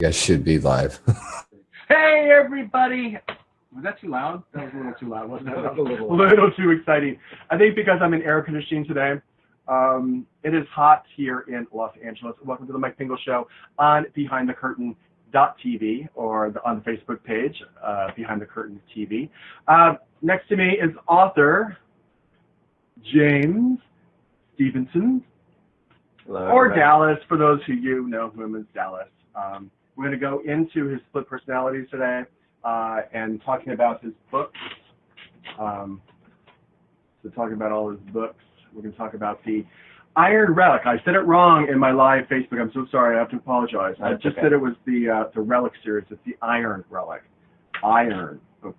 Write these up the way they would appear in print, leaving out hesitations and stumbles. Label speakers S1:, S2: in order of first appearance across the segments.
S1: You guys should be live.
S2: Hey, everybody! Was that too loud? That was a little too loud, wasn't it?
S3: A
S2: little too exciting. I think because I'm in air conditioning today. It is hot here in Los Angeles. Welcome to the Mike Pingel Show on BehindTheCurtain.tv or on the Facebook page, Behind the Curtain TV. Next to me is author James Stevenson,
S3: Hello,
S2: or
S3: everybody.
S2: Dallas, for those who you know him as Dallas. We're going to go into his split personalities today and talking about his books. So talking about all his books. We're going to talk about the Iron Relic. I said it wrong in my live Facebook. I'm so sorry. I have to apologize. I just said it was the Relic series. It's the Iron Relic. Iron Relic.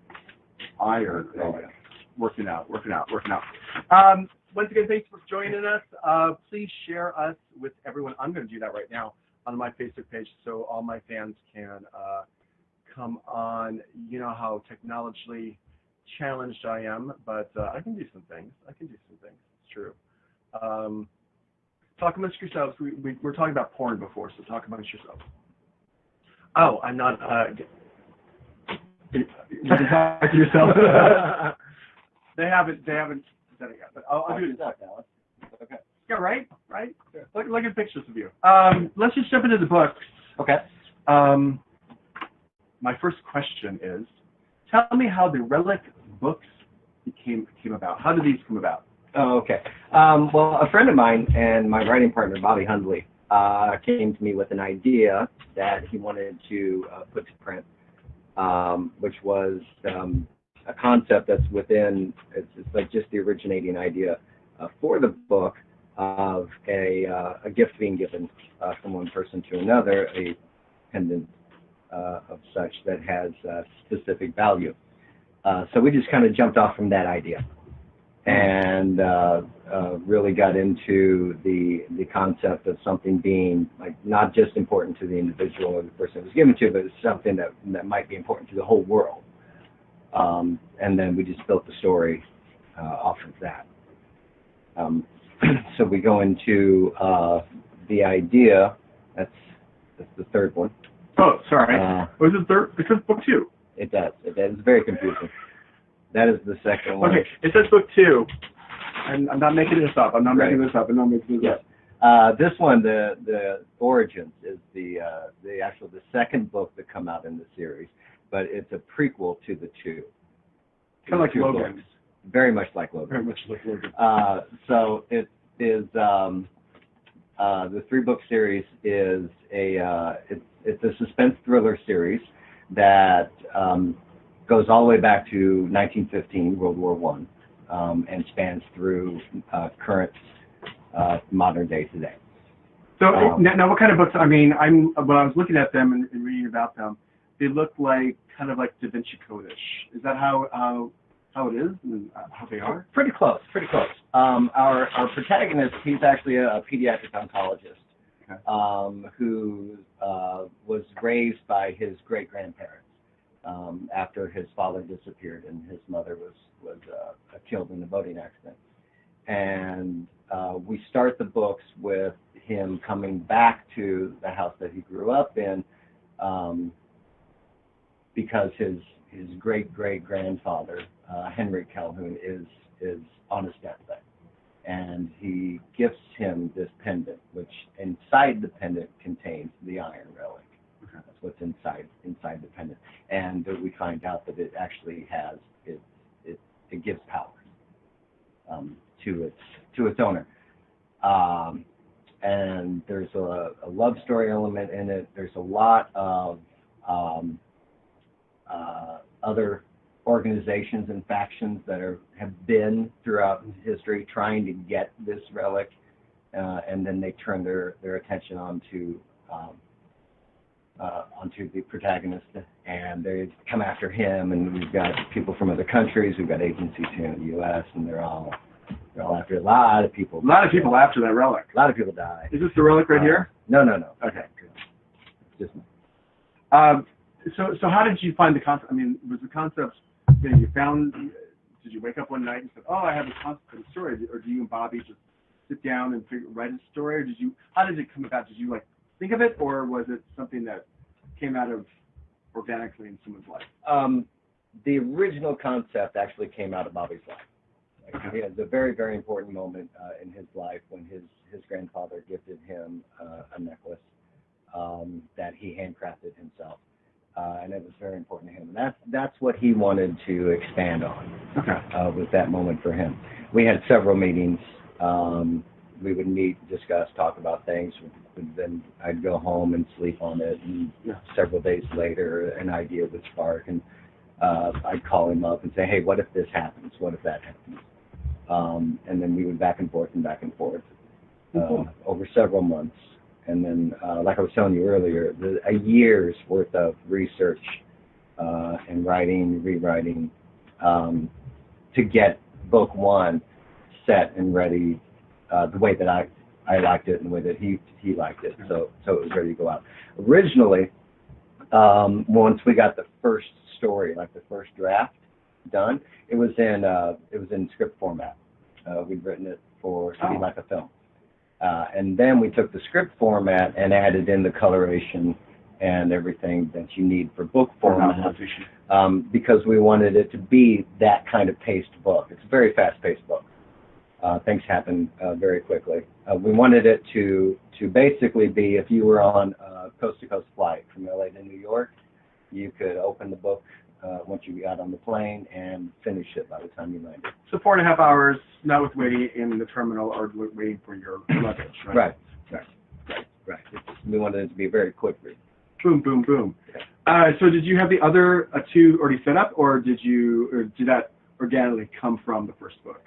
S2: Working out. Once again, thanks for joining us. Please share us with everyone. I'm going to do that right now on my Facebook page so all my fans can come on. You know how technologically challenged I am, but I can do some things. It's true. Talk amongst yourselves. We were talking about porn before, so talk amongst yourselves. Oh, I'm not. You can talk to yourself. They haven't done it yet, but I'll do it.
S3: Okay.
S2: Yeah, right. Sure. Look at pictures of you. Let's just jump into the books.
S3: Okay.
S2: My first question is, tell me how the Relic books came about. How did these come about?
S3: Oh, okay. Well, a friend of mine and my writing partner, Bobby Hundley, came to me with an idea that he wanted to put to print, which was a concept that's within, it's like just the originating idea for the book of a gift being given from one person to another, a pendant of such that has specific value. So we just kind of jumped off from that idea and really got into the concept of something being like not just important to the individual or the person it was given to, but it's something that might be important to the whole world. And then we just built the story off of that. So we go into the idea. That's the third one.
S2: Oh, sorry. Was it third? It says book 2.
S3: It does. It's very confusing. That is the second one.
S2: Okay, it says book 2. And I'm not making this up.
S3: Yes. This one, the Origins, is the second book that come out in the series, but it's a prequel to the two.
S2: Kind of like Logan.
S3: Books. Very much like Logan. So it is the 3-book series is it's a suspense thriller series that goes all the way back to 1915, World War I, and spans through current modern day today.
S2: So now, what kind of books? I mean, when I was looking at them and reading about them, they look like kind of like Da Vinci Code-ish. Is that how it is and how they are?
S3: Pretty close. Our protagonist, he's actually a pediatric oncologist, okay, who was raised by his great-grandparents after his father disappeared and his mother was killed in a boating accident. And we start the books with him coming back to the house that he grew up in because his great-great-grandfather, Henry Calhoun, is on his deathbed. And he gifts him this pendant, which inside the pendant contains the Iron Relic. Okay. That's what's inside the pendant. And we find out that it actually has, it gives power to its owner. And there's a love story element in it. There's a lot of other organizations and factions that have been throughout history trying to get this relic, and then they turn their attention onto the protagonist, and they come after him. And we've got people from other countries. We've got agencies here in the U.S., and they're all after a lot of people.
S2: A lot of people after that relic.
S3: A lot of people die.
S2: Is this the relic right here?
S3: No.
S2: Okay.
S3: Just.
S2: So how did you find the concept? I mean, was the concept you found? Did you wake up one night and said, "Oh, I have a concept for the story," or do you and Bobby just sit down and write a story, or how did it come about? Did you like think of it, or was it something that came out of organically in someone's life?
S3: The original concept actually came out of Bobby's life. He had a very, very important moment in his life when his grandfather gifted him a necklace that he handcrafted himself, and it was very important to him. And that's what he wanted to expand on. With that moment for him. We had several meetings. We would meet, discuss, talk about things. Then I'd go home and sleep on it, and several days later, an idea would spark, and I'd call him up and say, "Hey, what if this happens? What if that happens?" And then we would back and forth over several months. And then, like I was telling you earlier, a year's worth of research and writing, rewriting, to get book one set and ready the way that I liked it and the way that he liked it. So it was ready to go out. Originally, once we got the first story, like the first draft done, it was in script format. We'd written it to be like a film. And then we took the script format and added in the coloration and everything that you need for book format, because we wanted it to be that kind of paced book. It's a very fast-paced book. Things happen very quickly. We wanted it to basically be, if you were on a coast-to-coast flight from LA to New York, you could open the book once you got on the plane and finish it by the time you landed.
S2: So 4.5 hours, not with waiting in the terminal or waiting for your luggage, right?
S3: Right. We wanted it to be a very quick read.
S2: Boom, boom, boom. So did you have the other two already set up, or did that organically come from the first book?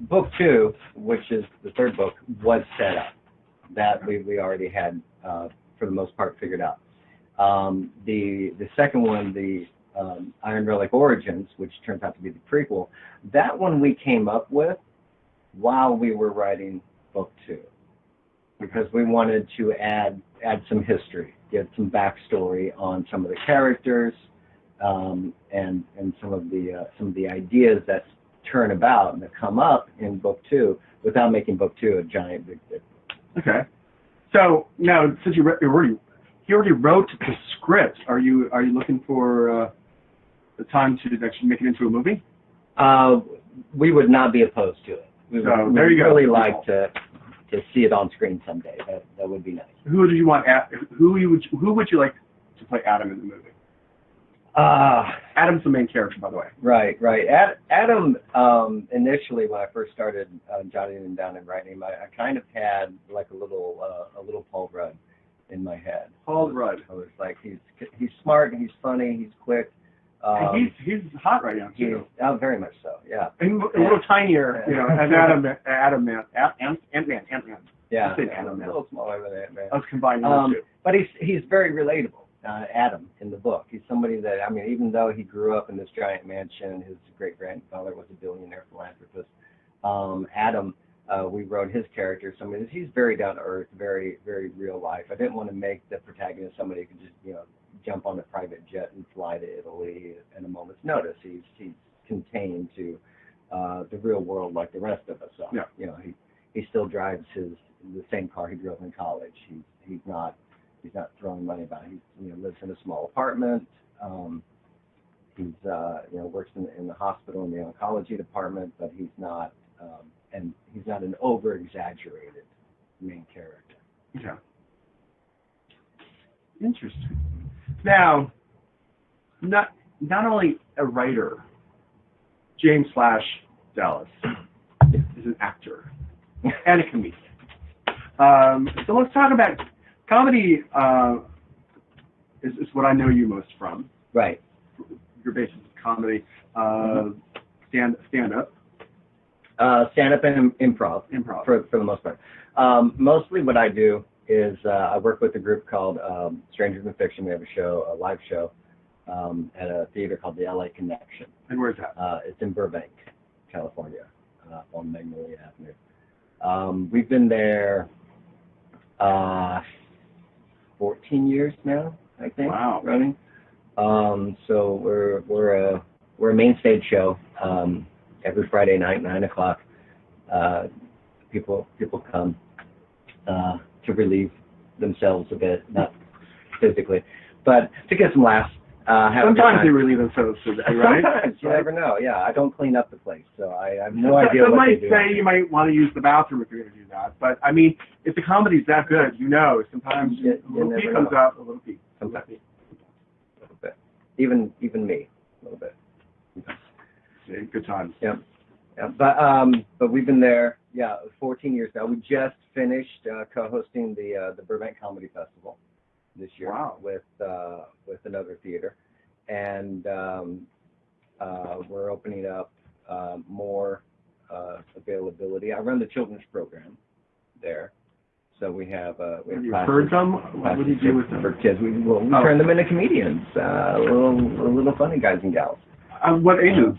S3: Book two, which is the third book, was set up. That we already had, for the most part, figured out. The second one, the Iron Relic Origins, which turns out to be the prequel, that one we came up with while we were writing book two, because we wanted to add some history, get some backstory on some of the characters, and some of the ideas that turn about and that come up in book two, without making book two a giant big book.
S2: Okay. So now, since he already wrote the script, are you looking for the time to actually make it into a movie?
S3: We would not be opposed to it. We would really like to see it on screen someday. That would be nice.
S2: Who would you want? Who would you like to play Adam in the movie? Adam's the main character, by the way.
S3: Right. Adam, initially when I first started jotting him down and writing him, I kind of had like a little Paul Rudd in my head.
S2: Paul Rudd.
S3: I was like, he's smart, he's funny, he's quick.
S2: And he's hot right now too.
S3: Very much so, yeah.
S2: And a little tinier, as Ant-Man.
S3: Yeah,
S2: Ant-Man.
S3: A little smaller than Ant-Man.
S2: I was combining those two.
S3: But he's very relatable. Adam in the book. He's somebody that, even though he grew up in this giant mansion, his great-grandfather was a billionaire philanthropist. Adam, we wrote his character. He's very down to earth, very, very real life. I didn't want to make the protagonist somebody who could just, jump on a private jet and fly to Italy in a moment's notice. He's contained to the real world like the rest of us. So, he still drives the same car he drove in college. He's not throwing money about it. He lives in a small apartment. He's works in the hospital in the oncology department, but he's not an over exaggerated main character.
S2: Yeah. Interesting. Now, not only a writer, James / Dallas is an actor and a comedian. So let's talk about comedy. Is what I know you most from.
S3: Right.
S2: Your basis is comedy, stand up.
S3: Stand-up and improv.
S2: Improv.
S3: For the most part. Mostly what I do is I work with a group called Strangers in Fiction. We have a live show at a theater called the LA Connection.
S2: And where's that?
S3: It's in Burbank, California, on Magnolia Avenue. We've been there 14 years now, I think.
S2: Wow.
S3: Running. So we're a main stage show. Every Friday night, 9 o'clock, people come to relieve themselves a bit. physically, but to get some laughs.
S2: Sometimes they relieve themselves physically, right?
S3: Sometimes, you never know. Yeah, I don't clean up the place, so I have no idea
S2: Some
S3: what
S2: might
S3: they do.
S2: say you might want to use the bathroom if you're going to do that, but I mean, if the comedy's that good, sometimes a little pee comes out, a little pee.
S3: Sometimes. A little bit. Even me, a little bit.
S2: See, good times.
S3: Yeah. Yeah, but we've been there, 14 years now. We just finished co-hosting the Burbank Comedy Festival this year.
S2: Wow.
S3: with another theater, and we're opening up more availability. I run the children's program there, so we have
S2: Have you
S3: classes,
S2: heard them? What do you do with them?
S3: for kids. We turn them into comedians, little funny guys and gals.
S2: What ages?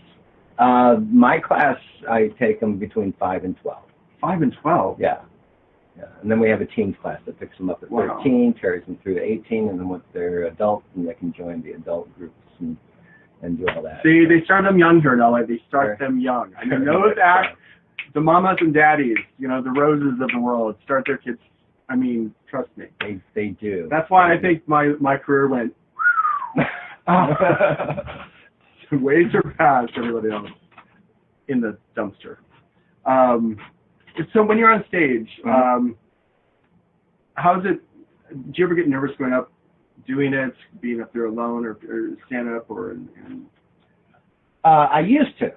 S3: My class, I take them between 5 and 12.
S2: 5 and 12.
S3: Yeah. And then we have a teens class that picks them up at 13, carries them through to 18, and then once they're adults, and they can join the adult groups and do all that.
S2: See, they start them young here in LA. They start them young. I mean, those the mamas and daddies, the Roses of the world, start their kids. I mean, trust me.
S3: They do.
S2: That's why I think my career went way surpassed everybody else in the dumpster. So when you're on stage, how's it? Do you ever get nervous going up, doing it, being up there alone, or stand up, or?
S3: I used to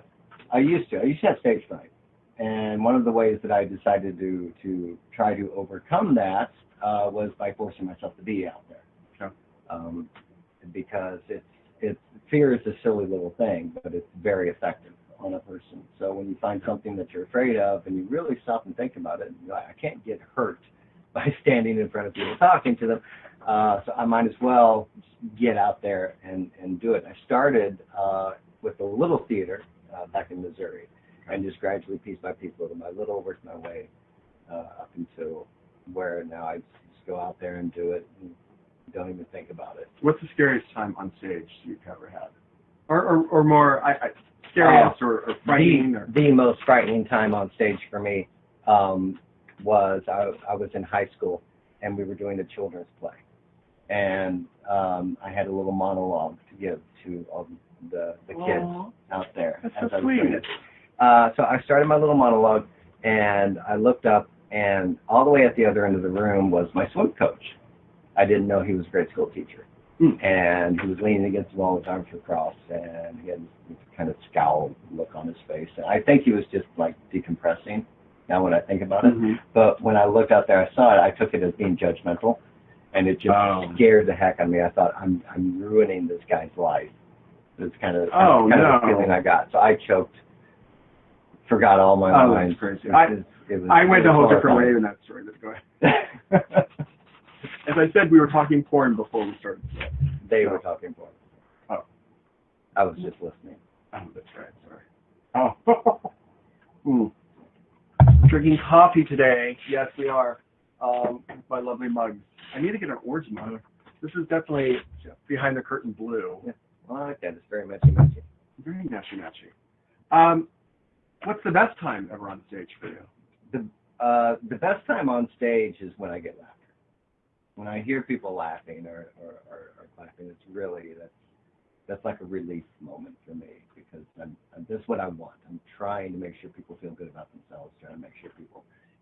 S3: have stage fright, and one of the ways that I decided to try to overcome that was by forcing myself to be out there.
S2: Okay.
S3: Because fear is a silly little thing, but it's very effective on a person. So when you find something that you're afraid of and you really stop and think about it, I can't get hurt by standing in front of people talking to them, so I might as well get out there and do it. I started with a little theater back in Missouri, and just gradually, piece by piece, little by little, worked my way up until where now I just go out there and do it and don't even think about it.
S2: What's the scariest time on stage you've ever had? Or more, scariest or frightening?
S3: The most frightening time on stage for me was I was in high school, and we were doing a children's play. And I had a little monologue to give to all the kids out there.
S2: That's
S3: as
S2: so
S3: I was
S2: sweet.
S3: doing it. So I started my little monologue, and I looked up, and all the way at the other end of the room was my swim coach. I didn't know he was a grade school teacher. And he was leaning against the wall with his arms across, and he had this kind of scowl look on his face. And I think he was just like decompressing, now when I think about it. But when I looked out there, I saw it, I took it as being judgmental, and it just scared the heck out of me. I thought, I'm ruining this guy's life. It's kind of the feeling I got. So I choked, forgot all my lines.
S2: That's crazy. I went a whole different way in that story. Let's go ahead. As I said, we were talking porn before we started.
S3: They were talking porn.
S2: Oh.
S3: I was just listening.
S2: Oh, that's right. Sorry. Oh. Drinking coffee today. Yes, we are. My lovely mugs. I need to get an orange mug. This is definitely behind the curtain blue.
S3: Yeah. Well, I like that. It's very matchy-matchy.
S2: Very matchy-matchy. What's the best time ever on stage for you?
S3: The best time on stage is when I get laughter. When I hear people laughing or clapping, it's really, that's like a relief moment for me, because that's what I want. I'm trying to make sure people feel good about themselves, trying to make sure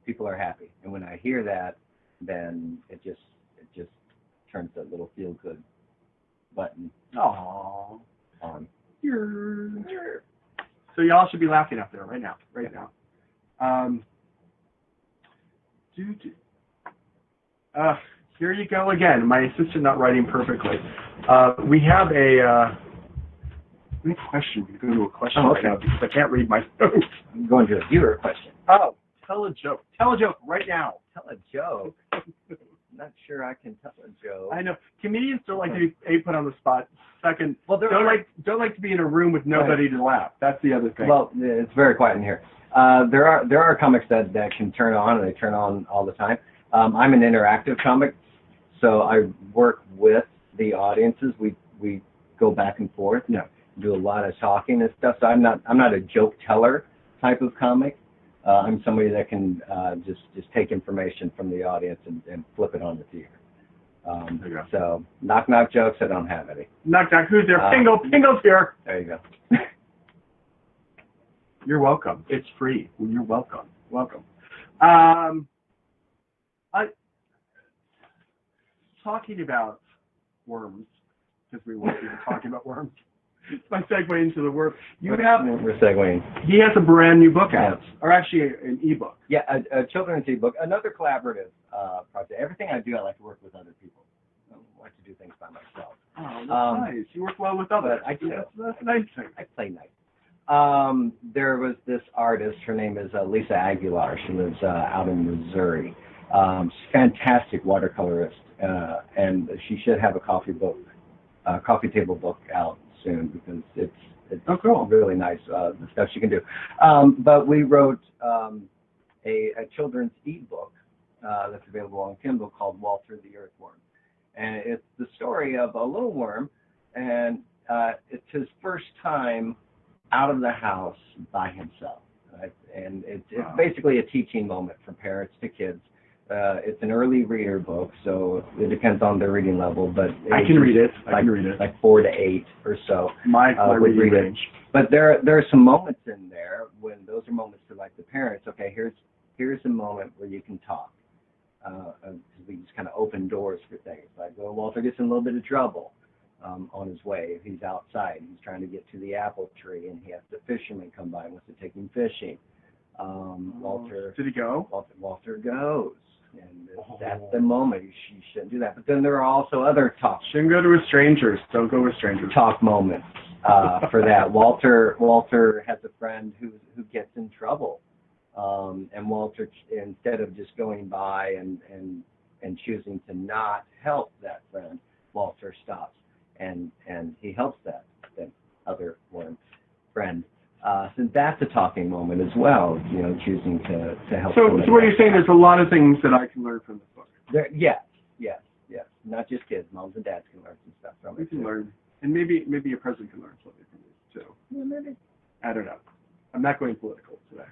S3: people are happy. And when I hear that, then it just turns that little feel good button on.
S2: So y'all should be laughing out there right now. Here you go again. My assistant not writing perfectly. We have a question. We can go to a question right now because I can't read my notes.
S3: I'm going to a viewer question.
S2: Oh, tell a joke. Tell a joke right now.
S3: Tell a joke. Not sure I can tell a joke.
S2: I know comedians don't like to be put on the spot. Second,
S3: well,
S2: don't like to be in a room with nobody to laugh. That's the other thing.
S3: Well, it's very quiet in here. There are comics that can turn on, and they turn on all the time. I'm an interactive comic, so I work with the audiences. We go back and forth.
S2: Yeah.
S3: Do a lot of talking and stuff. So I'm not a joke teller type of comic. I'm somebody that can just take information from the audience and flip it on the theater.
S2: There you go.
S3: So knock knock jokes, I don't have any.
S2: Knock, knock. Who's there? Pingel's here.
S3: There you go.
S2: You're welcome. It's free. You're welcome. Welcome. Talking about worms, because we were talking about worms. It's my segue into the worm.
S3: We're segueing.
S2: He has a brand new book out, or actually an ebook.
S3: Yeah, a children's ebook, another collaborative project. Everything I do, I like to work with other people. I don't like to do things by myself.
S2: Oh, that's nice. You work well with others.
S3: I do.
S2: That's a nice thing.
S3: I play nice. There was this artist. Her name is Lisa Aguilar. She lives out in Missouri. She's a fantastic watercolorist, and she should have a coffee table book out soon, because it's
S2: cool.
S3: Really nice, the stuff she can do. But we wrote a children's ebook that's available on Kindle called Walter the Earthworm, and it's the story of a little worm, and it's his first time out of the house by himself, right? And it's basically a teaching moment from parents to kids. It's an early reader book, so it depends on their reading level, but
S2: I can read it. I can read it.
S3: Like 4 to 8 or so.
S2: My reading range.
S3: But there are some moments in there when those are moments for like the parents. Okay, here's a moment where you can talk. We just kind of open doors for things. Like, well, Walter gets in a little bit of trouble on his way. He's outside. He's trying to get to the apple tree, and he has the fisherman come by and wants to take him fishing. Walter.
S2: Did he go?
S3: Walter goes. And that's the moment. You shouldn't do that. But then there are also other talk.
S2: Shouldn't go with strangers. Don't go with strangers.
S3: Talk moments for that. Walter has a friend who gets in trouble, and Walter, instead of just going by and choosing to not help that friend, Walter stops and he helps that other friend. So that's a talking moment as well, choosing to help.
S2: So what you're saying, there's a lot of things that I can learn from this book.
S3: Yes. Not just kids, moms and dads can learn some stuff from it.
S2: We can learn, and maybe a president can learn something from this too.
S3: Yeah, maybe.
S2: I don't know. I'm not going political today.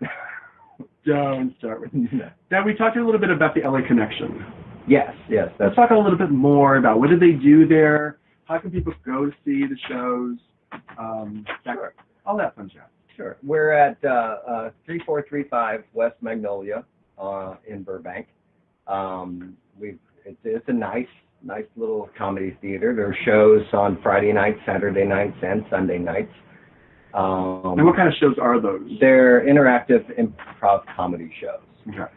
S2: Don't start with that. Now, we talked a little bit about the LA Connection.
S3: Yes.
S2: Let's talk a little bit more about what do they do there? How can people go to see the shows?
S3: Sure.
S2: All that fun stuff.
S3: Sure. We're at 3435 West Magnolia in Burbank. It's a nice little comedy theater. There are shows on Friday nights, Saturday nights, and Sunday nights.
S2: And what kind of shows are those?
S3: They're interactive improv comedy shows.
S2: Okay.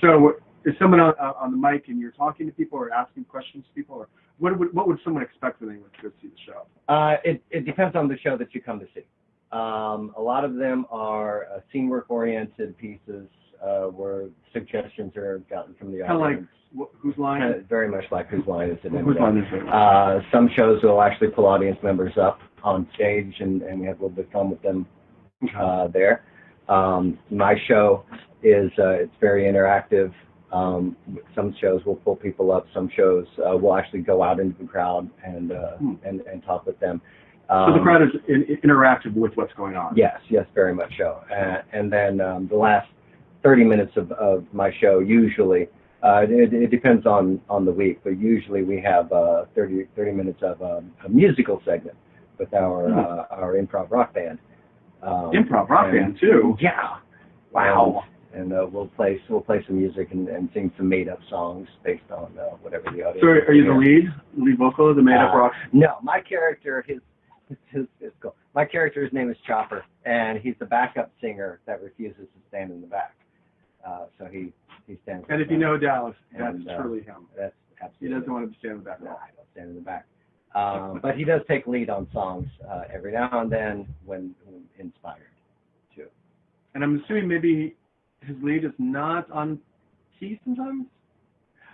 S2: So is someone on the mic and you're talking to people or asking questions to people, or what would someone expect when they went to go see the show?
S3: It depends on the show that you come to see. A lot of them are scene work oriented pieces where suggestions are gotten from the audience.
S2: Kind of like Whose Line?
S3: Very much like Whose Line Is It?
S2: Whose Line Is It?
S3: Some shows will actually pull audience members up on stage and we have a little bit of fun with them there. My show is it's very interactive. Some shows will pull people up. Some shows will actually go out into the crowd and talk with them.
S2: So the crowd is interactive with what's going on.
S3: Yes, very much so. And then the last 30 minutes of my show, usually, it depends on the week, but usually we have 30 minutes of a musical segment with our improv rock band.
S2: Improv rock band too?
S3: Yeah. Wow. And we'll play some music and sing some made-up songs based on whatever the audience.
S2: So are you the lead vocal of the made-up rock?
S3: No, my character, his cool. My character's name is Chopper, and he's the backup singer that refuses to stand in the back. So he stands.
S2: And if you know Dallas, that's
S3: and,
S2: truly him.
S3: That's absolutely.
S2: He doesn't want to stand in the back.
S3: No, I don't stand in the back. But he does take lead on songs every now and then when inspired, too.
S2: And I'm assuming maybe his lead is not on key sometimes?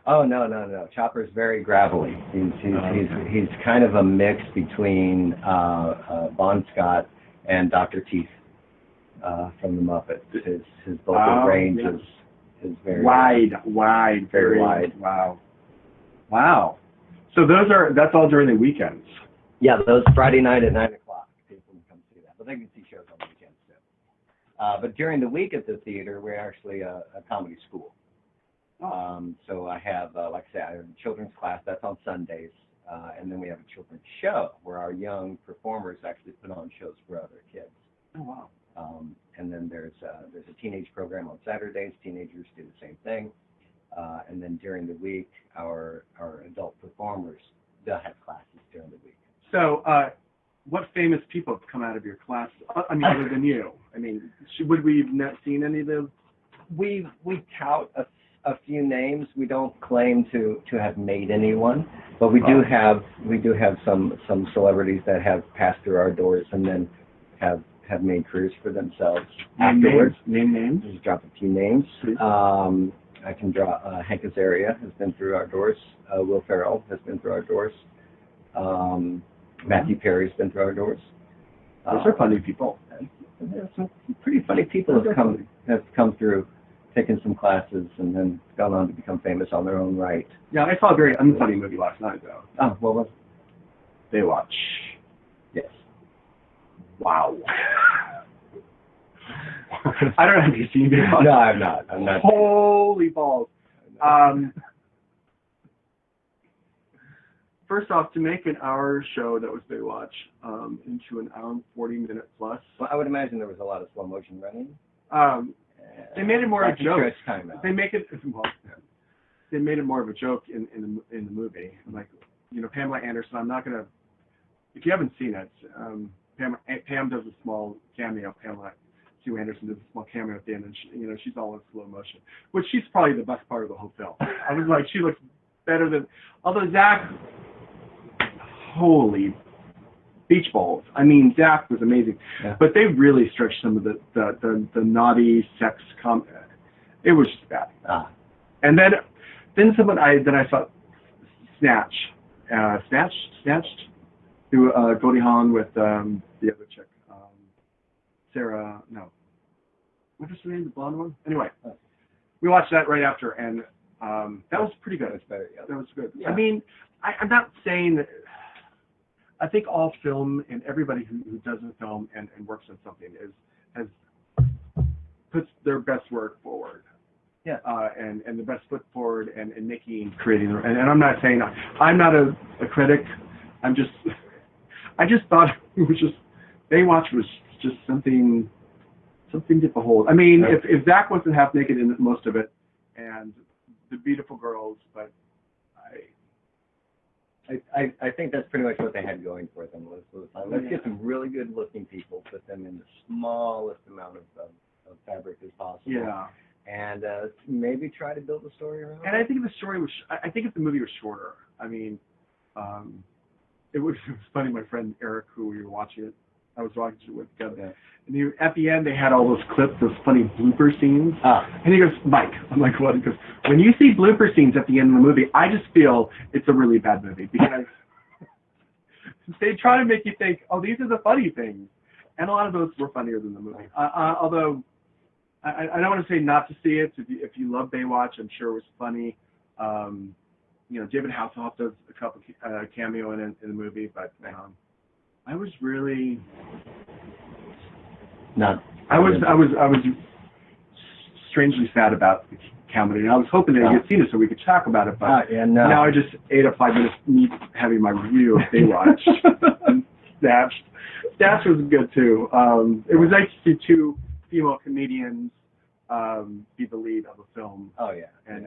S3: Oh, no. Chopper's very gravelly. He's kind of a mix between Bon Scott and Dr. Teeth from the Muppets. His vocal range is very
S2: wide,
S3: very wide.
S2: Wow. So that's all during the weekends.
S3: Yeah, those Friday night at 9 o'clock. People can come see that, but they can see shows on the weekends too. But during the week at the theater, we're actually a comedy school. So I have, like I say, I have a children's class that's on Sundays, and then we have a children's show where our young performers actually put on shows for other kids.
S2: Oh, wow.
S3: And then there's a teenage program on Saturdays. Teenagers do the same thing. And then during the week, our adult performers, they'll have classes during the week.
S2: So, what famous people have come out of your class? I mean, other than you. I mean, would we have not seen any of them?
S3: We tout a few names. We don't claim to have made anyone, but we do have some celebrities that have passed through our doors and then have made careers for themselves afterwards.
S2: Name names.
S3: Just drop a few names. I can draw. Hank Azaria has been through our doors. Will Ferrell has been through our doors. Matthew Perry's been through our doors.
S2: Those are funny people.
S3: There's some pretty funny people have come through, taken some classes, and then gone on to become famous on their own right.
S2: Yeah, I saw a very unfunny movie last night, though.
S3: Oh, what was it?
S2: Baywatch.
S3: Yes.
S2: Wow. I don't know if you've seen Baywatch.
S3: No, I'm not.
S2: Holy balls. First off, to make an hour show that was Baywatch into an hour and 40-minute plus.
S3: Well, I would imagine there was a lot of slow motion running.
S2: They made it more a joke. They made it more of a joke in the movie. Like, Pamela Anderson. I'm not gonna. If you haven't seen it, Pam does a small cameo. Pamela Sue Anderson does a small cameo at the end, and she's all in slow motion, which she's probably the best part of the whole film. I was like, she looks better than. Although Zach, holy beach balls! I mean, Zach was amazing, but they really stretched some of the naughty sex It was just bad. And then I saw Snatched, through Goldie Hawn with the other chick, Sarah. No, what is her name? The blonde one. Anyway, we watched that right after, and that was pretty good. That was good. Yeah. I mean, I'm not saying that. I think all film and everybody who does a film and works on something has puts their best work forward. Yeah. And the best foot forward and creating. And I'm not saying I'm not a critic. I just thought it was just Baywatch was just something to behold. I mean, if Zach wasn't half naked in most of it, and the beautiful girls, but
S3: I think that's pretty much what they had going for them. Let's get some really good looking people, put them in the smallest amount of fabric as possible. Yeah. And maybe try to build a story around it.
S2: And I think if the movie was shorter, I mean, it was funny. My friend Eric, who we were watching it, I was watching it with together. Yeah. And at the end, they had all those clips, those funny blooper scenes. And he goes, Mike, I'm like, what? He goes, when you see blooper scenes at the end of the movie, I just feel it's a really bad movie because they try to make you think, oh, these are the funny things. And a lot of those were funnier than the movie. Although, I don't want to say not to see it. If you love Baywatch, I'm sure it was funny. David Hasselhoff does a couple cameo in the movie, but I was really not. I was strangely sad about the comedy, and I was hoping that you'd seen it so we could talk about it. But now I just ate up 5 minutes me having my review of Baywatch. And Snatched was good too. It was nice to see two female comedians be the lead of a film. Oh yeah, and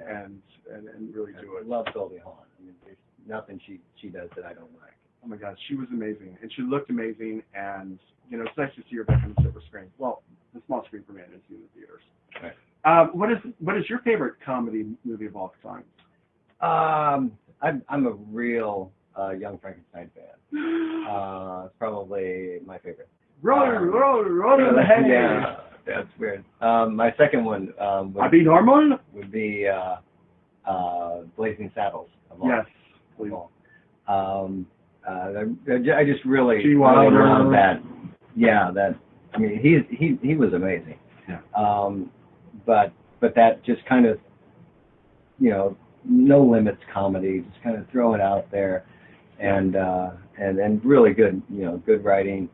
S2: really do it.
S3: I love Goldie Hawn. I mean, there's nothing she does that I don't like.
S2: Oh my God, she was amazing, and she looked amazing, and it's nice to see her back on the silver screen. Well, the small screen for me, I didn't see in the theaters. Right. What is your favorite comedy movie of all time?
S3: I'm a real Young Frankenstein fan. It's probably my favorite.
S2: Roll the hay.
S3: Yeah, that's weird. My second one would be Blazing Saddles. Yes. I just really love that. Yeah, I mean, he was amazing. Yeah. But that just kind of, no limits comedy, just kind of throw it out there, and really good, good writing,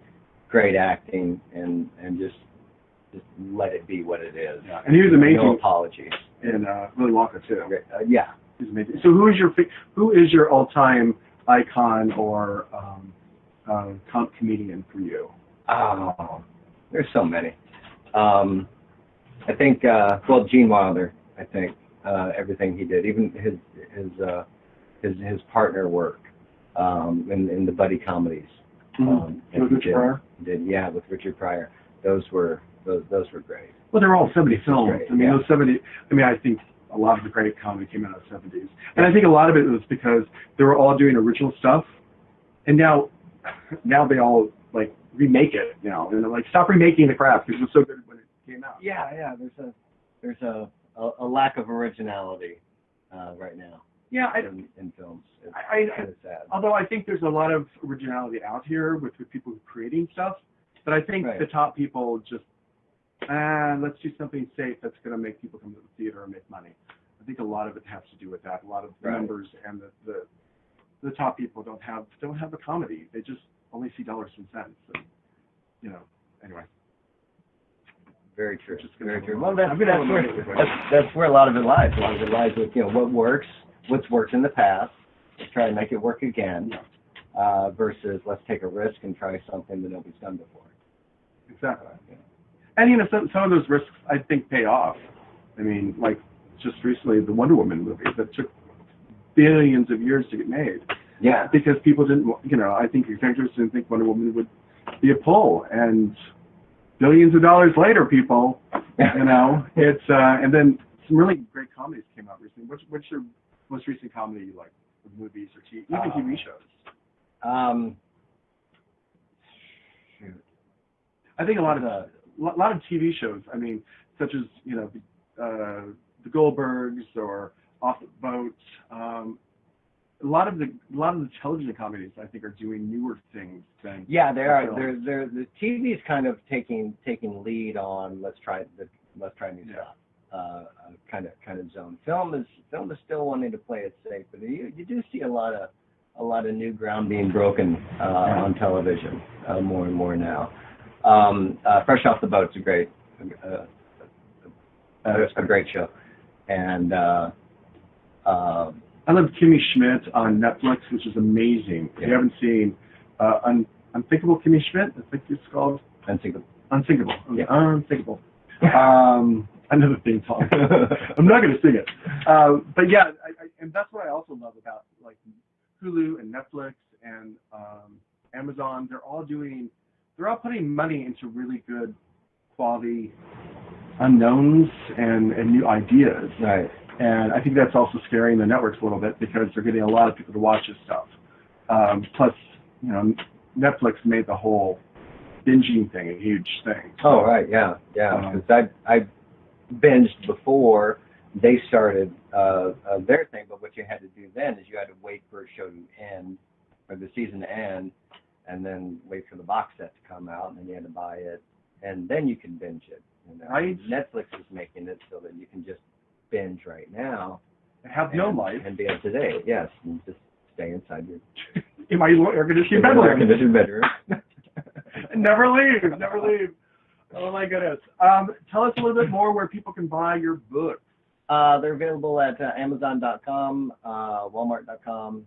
S3: great acting, and just just let it be what it is.
S2: Yeah. And he was amazing.
S3: No apologies.
S2: And Willy Wonka too.
S3: Yeah.
S2: He's amazing. So who is your all-time icon or comedian for you?
S3: Oh, there's so many. I think Gene Wilder. I think everything he did, even his partner work in the buddy comedies.
S2: With Richard Pryor?
S3: Yeah, with Richard Pryor. Those were great.
S2: Well, they're all 70 films.
S3: Great,
S2: I mean,
S3: yeah.
S2: those 70. I mean, I think a lot of the great comedy came out of the 70s, and I think a lot of it was because they were all doing original stuff, and now they all like remake it, you know, and they're like, stop remaking the crap because it was so good when it came out.
S3: Yeah. There's a lack of originality right now.
S2: Yeah,
S3: in films. It's kind of sad.
S2: Although I think there's a lot of originality out here with people creating stuff, but I think the top people just, let's do something safe that's going to make people come to the theater and make money. I think a lot of it has to do with that. A lot of the numbers and the top people don't have a comedy. They just only see dollars and cents. And, you know, anyway.
S3: Very true. Very true. Well, that's where a lot of it lies. A lot of it lies with, you know, what works, what's worked in the past, let's try and make it work again, versus let's take a risk and try something that nobody's done before.
S2: Exactly. And, you know, some of those risks, I think, pay off. I mean, like, just recently, the Wonder Woman movie that took billions of years to get made.
S3: Yeah.
S2: Because people didn't, you know, I think executives didn't think Wonder Woman would be a pull. And billions of dollars later, people, you know, it's, and then some really great comedies came out recently. What's your most recent comedy you like, movies or even TV shows?
S3: Shoot.
S2: I think a lot of TV shows, I mean, such as, you know, the Goldbergs or Off the Boat. A lot of the television comedies, I think, are doing newer things than
S3: they are. They're the TV's kind of taking lead on let's try new stuff. Kind of zone. Film is still wanting to play it safe, but you do see a lot of new ground being broken on television more and more now. Fresh Off the Boat's a great show, and
S2: I love Kimmy Schmidt on Netflix, which is amazing. If you haven't seen Unthinkable Kimmy Schmidt, I think it's called
S3: Unsinkable.
S2: Yeah. Unthinkable. Another theme song. I'm not going to sing it. But yeah, and that's what I also love about like Hulu and Netflix and Amazon. They're all putting money into really good quality unknowns and new ideas.
S3: Right.
S2: And I think that's also scaring the networks a little bit because they're getting a lot of people to watch this stuff. Plus, you know, Netflix made the whole binging thing a huge thing.
S3: Oh, right, yeah. Because I binged before they started their thing, but what you had to do then is you had to wait for a show to end, or the season to end, and then wait for the box set to come out, and then you had to buy it, and then you can binge it. You know?
S2: Right.
S3: Netflix is making it so that you can just binge right now.
S2: Have no life.
S3: And be up to date, yes, and just stay inside your
S2: in my air-conditioned bedroom. Never leave. Oh my goodness. Tell us a little bit more where people can buy your books.
S3: They're available at Amazon.com, Walmart.com.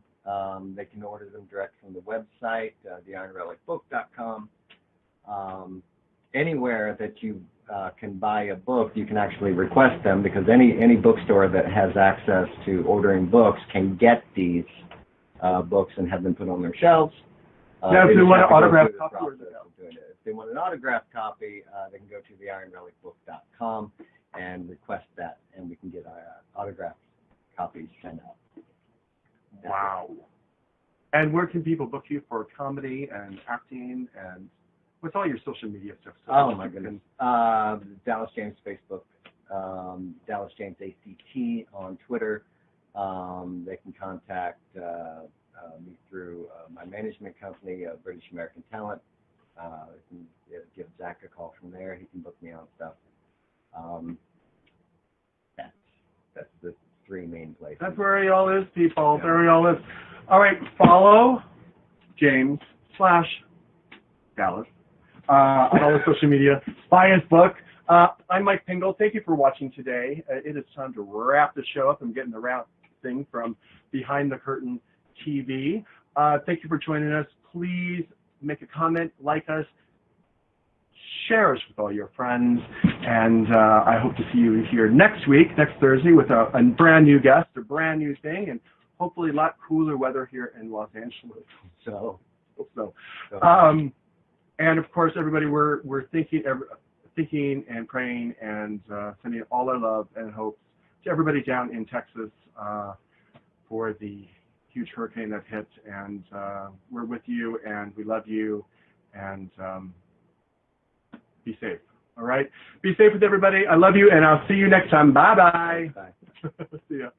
S3: They can order them direct from the website, theironrelicbook.com. Anywhere that you can buy a book, you can actually request them because any bookstore that has access to ordering books can get these books and have them put on their shelves.
S2: Now, if they want an autographed copy,
S3: if they want an autographed copy, they can go to theironrelicbook.com and request that, and we can get autographed copies sent out.
S2: Wow. And where can people book you for comedy and acting and what's all your social media stuff?
S3: Oh my goodness. Dallas James Facebook, Dallas James ACT on Twitter. They can contact me through my management company, British American Talent. They can give Zach a call from there. He can book me on stuff. That's the three main places.
S2: That's where he all is, people. Yeah. There he all is. All right, follow James /Dallas on all the social media. Buy his book. I'm Mike Pingel. Thank you for watching today. It is time to wrap the show up. I'm getting the wrap thing from Behind the Curtain TV. Thank you for joining us. Please make a comment, like us, share us with all your friends, and I hope to see you here next Thursday, with a brand new guest, a brand new thing, and hopefully a lot cooler weather here in Los Angeles. So. And of course, everybody, we're thinking and praying and sending all our love and hopes to everybody down in Texas for the huge hurricane that hit. And we're with you, and we love you, and be safe. All right? Be safe with everybody. I love you, and I'll see you next time. Bye-bye.
S3: Bye.
S2: See ya.